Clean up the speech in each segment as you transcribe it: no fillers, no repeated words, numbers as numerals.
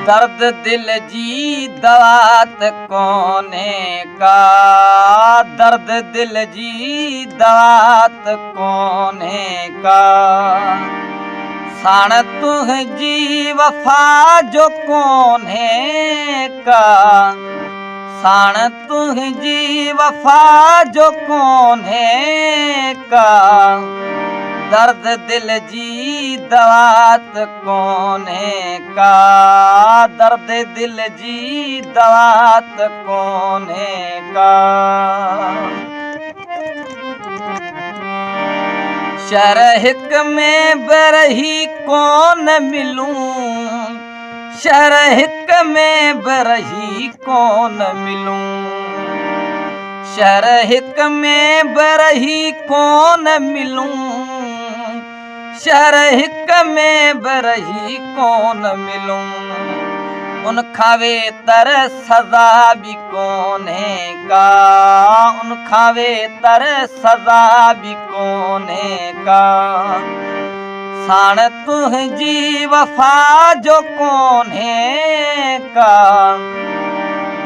दर्द दिल जी दवात कोने का, दर्द दिल जी दवात कोने का। साण तुझी वफा जो कोने का, साण तुझी वफा जो कोने का। दर्द दिल जी दवात कोने का, दर्द दिल जी दवात कोने का। शहर हिक में बरही कोन मिलूं, शहर हिक में बरही कोन मिलूं। शहर हिक में बरही कोन मिलूं, शहर हिक में बरही कोन मिलूं। उन खावे तर सज़ा भी कोने का, उन खावे तर सज़ा भी कोने का। साण तुझी वफा जो कोने का,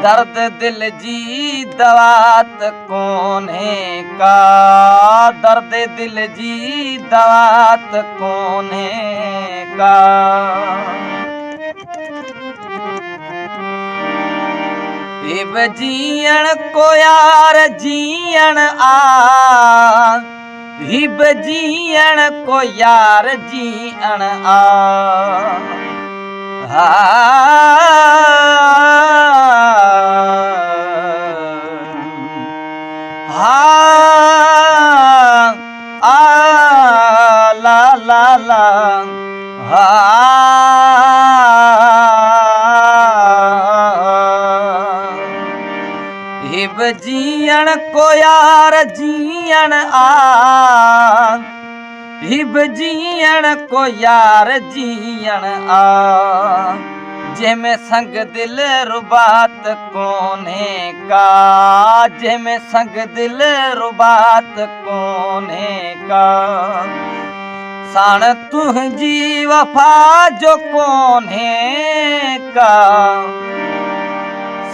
दर्द दिल जी दवात कोने का, दर्द दिल जी दवात कोने का। हिब जीअण को यार जीअण आ, हिब जीअण को यार जीअण आ। ला ला ला हिब जीअण को यार जीअण आ, हिब जीअण को यार जीअण आ। जंहिंमें संग दिल रुबात कोने का, जंहिंमें संग दिल रुबात कोने का। साण तुझी वफा जो कोने का,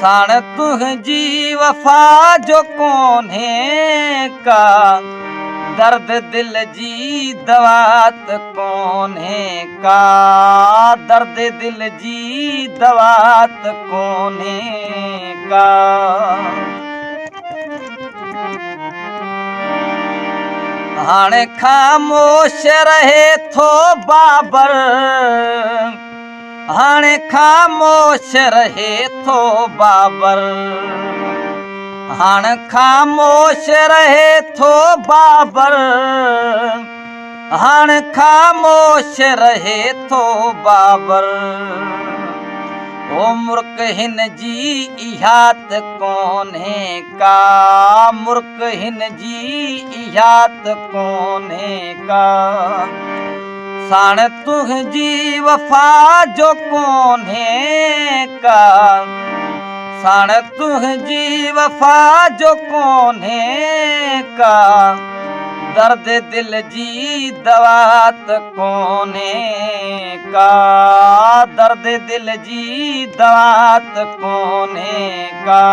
साण तुझी वफा जो कोने का। दर्द दिल जी दवात कोने का, दर्द दिल जी दवात कोने का। हाणे खामोश रहे थो बाबर, हाणे खामोश रहे थो बाबर। हाणे खामोश रहे थो बाबर, हाणे खामोश रहे थो बाबर। ओ मुर्क हिन जी इहात कोने का, मुर्क हिन जी इहात कोने का। साण तुझी वफा जो कोने का, साण तुझी वफा जो कोने का। दर्द दिल जी दवात कोने का, दर्द दिल जी दवात कोने का।